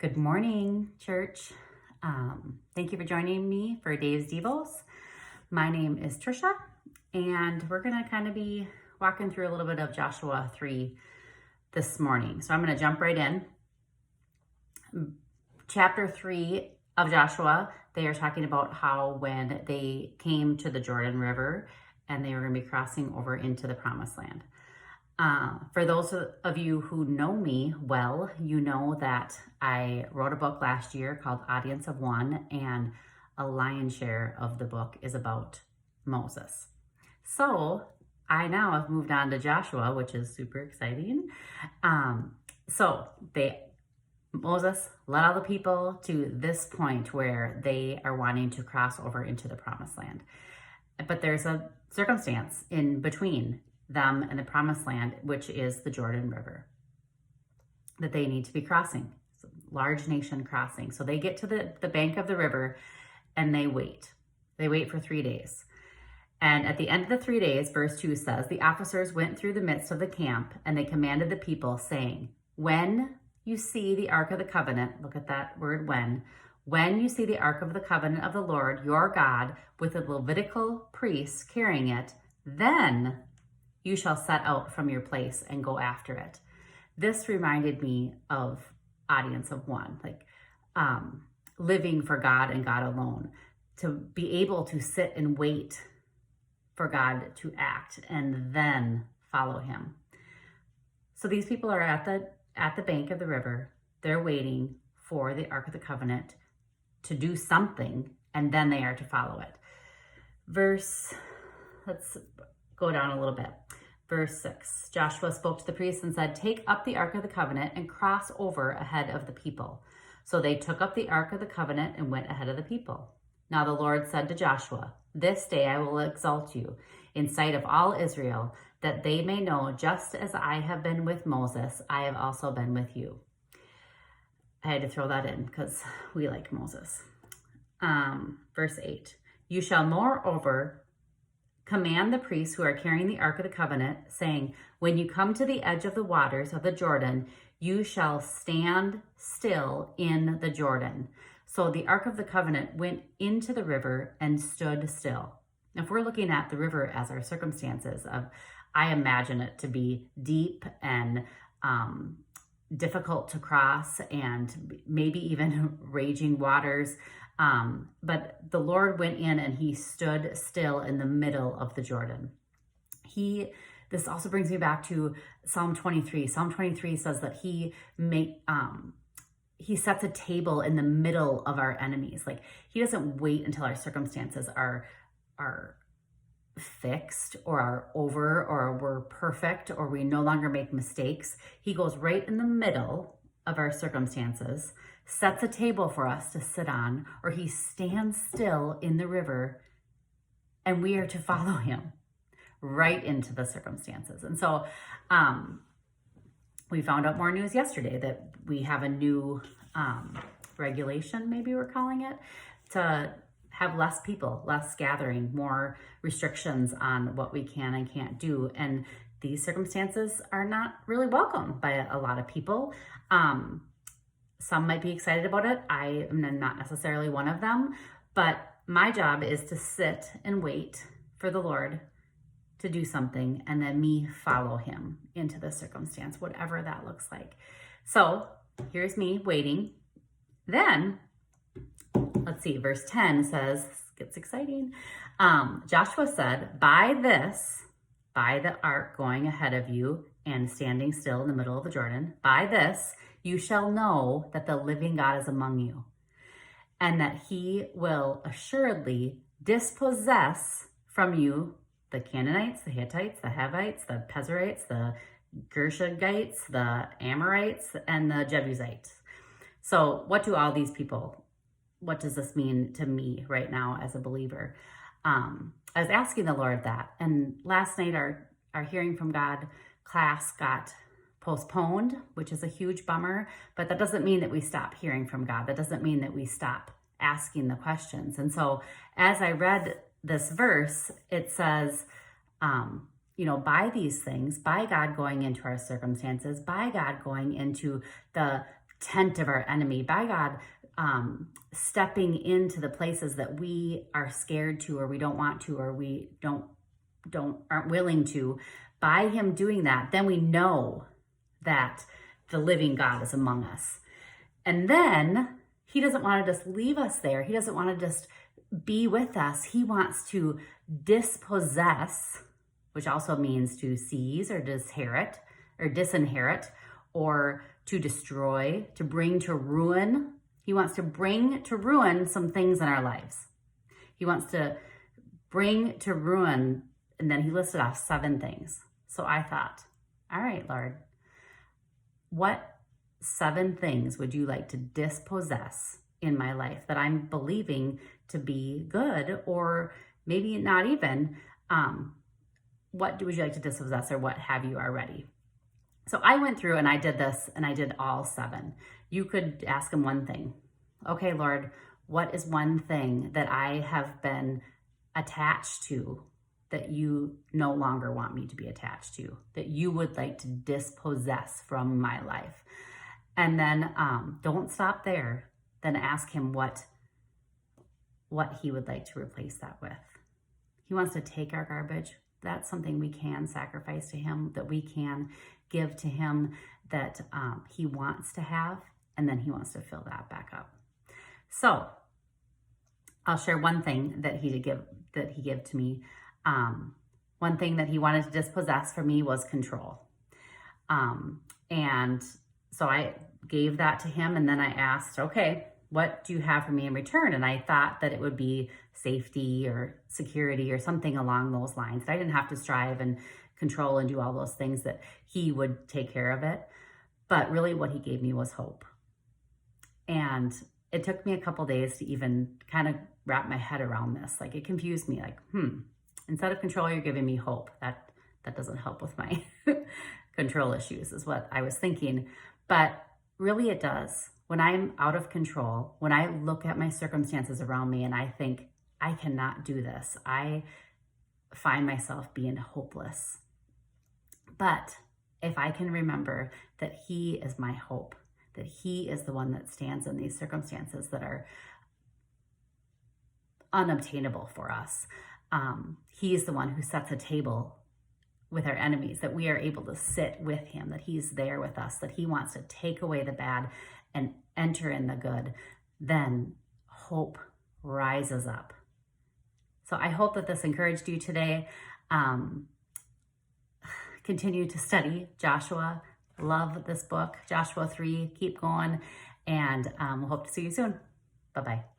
Good morning, church. Thank you for joining me for Dave's Devos. My name is Trisha, and we're going to kind of be walking through a little bit of Joshua 3 this morning. So I'm going to jump right in. Chapter 3 of Joshua, they are talking about how when they came to the Jordan River and they were going to be crossing over into the Promised Land. For those of you who know me well, you know that I wrote a book last year called Audience of One, and a lion's share of the book is about Moses. So I now have moved on to Joshua, which is super exciting. Moses led all the people to this point where they are wanting to cross over into the Promised Land. But there's a circumstance in between them and the Promised Land, which is the Jordan River, that they need to be crossing. It's a large nation crossing. So they get to the bank of the river and they wait. They wait for 3 days. And at the end of the 3 days, verse 2 says, the officers went through the midst of the camp and they commanded the people, saying, when you see the Ark of the Covenant, look at that word when you see the Ark of the Covenant of the Lord, your God, with the Levitical priests carrying it, then you shall set out from your place and go after it. This reminded me of Audience of One, like living for God and God alone, to be able to sit and wait for God to act and then follow him. So these people are at the bank of the river. They're waiting for the Ark of the Covenant to do something, and then they are to follow it. Let's go down a little bit. Verse 6, Joshua spoke to the priests and said, take up the Ark of the Covenant and cross over ahead of the people. So they took up the Ark of the Covenant and went ahead of the people. Now the Lord said to Joshua, this day I will exalt you in sight of all Israel, that they may know, just as I have been with Moses, I have also been with you. I had to throw that in because we like Moses. Verse 8, you shall moreover command the priests who are carrying the Ark of the Covenant, saying, when you come to the edge of the waters of the Jordan, you shall stand still in the Jordan. So the Ark of the Covenant went into the river and stood still. If we're looking at the river as our circumstances, I imagine it to be deep and difficult to cross, and maybe even raging waters. But the Lord went in and he stood still in the middle of the Jordan. This also brings me back to Psalm 23. Psalm 23 says that he sets a table in the middle of our enemies. Like, he doesn't wait until our circumstances are fixed or are over or we're perfect or we no longer make mistakes. He goes right in the middle of our circumstances, sets a table for us to sit on, or he stands still in the river, and we are to follow him right into the circumstances. And so we found out more news yesterday that we have a new regulation, maybe we're calling it, to have less people, less gathering, more restrictions on what we can and can't do. And these circumstances are not really welcome by a lot of people. Some might be excited about it. I am not necessarily one of them, but my job is to sit and wait for the Lord to do something, and then me follow him into the circumstance, whatever that looks like. So here's me waiting. Then, let's see, verse 10 says, gets exciting. Joshua said, by the ark going ahead of you and standing still in the middle of the Jordan, by this you shall know that the living God is among you, and that he will assuredly dispossess from you the Canaanites, the Hittites, the Hivites, the Pezerites, the Gershagites, the Amorites, and the Jebusites. So what do all these people, what does this mean to me right now as a believer? I was asking the Lord that, and last night our Hearing from God class got postponed, which is a huge bummer, but that doesn't mean that we stop hearing from God. That doesn't mean that we stop asking the questions. And so as I read this verse, it says, by these things, by God going into our circumstances, by God going into the tent of our enemy, by God stepping into the places that we are scared to, or we don't want to, or we aren't willing to, by him doing that, then we know that the living God is among us. And then he doesn't want to just leave us there. He doesn't want to just be with us. He wants to dispossess, which also means to seize or disinherit, or to destroy, to bring to ruin. He wants to bring to ruin some things in our lives. He wants to bring to ruin, and then he listed off 7 things. So I thought, all right, Lord, what 7 things would you like to dispossess in my life that I'm believing to be good, or maybe not even? What would you like to dispossess, or what have you already? So I went through and I did this, and I did all 7. You could ask him one thing. Okay, Lord, what is one thing that I have been attached to that you no longer want me to be attached to, that you would like to dispossess from my life? And then don't stop there. Then ask him what he would like to replace that with. He wants to take our garbage. That's something we can sacrifice to him, that we can give to him, that he wants to have, and then he wants to fill that back up. So I'll share one thing that he gave to me. One thing that he wanted to dispossess for me was control. And so I gave that to him, and then I asked, okay, what do you have for me in return? And I thought that it would be safety or security or something along those lines. I didn't have to strive and control and do all those things, that he would take care of it. But really what he gave me was hope. And it took me a couple days to even kind of wrap my head around this. Like, it confused me, like, instead of control, you're giving me hope. That doesn't help with my control issues, is what I was thinking. But really it does. When I'm out of control, when I look at my circumstances around me and I think, I cannot do this, I find myself being hopeless. But if I can remember that he is my hope, that he is the one that stands in these circumstances that are unobtainable for us. He is the one who sets a table with our enemies, that we are able to sit with him, that he's there with us, that he wants to take away the bad and enter in the good. Then hope rises up. So I hope that this encouraged you today. Continue to study Joshua. Love this book, Joshua 3. Keep going, and we'll hope to see you soon. Bye-bye.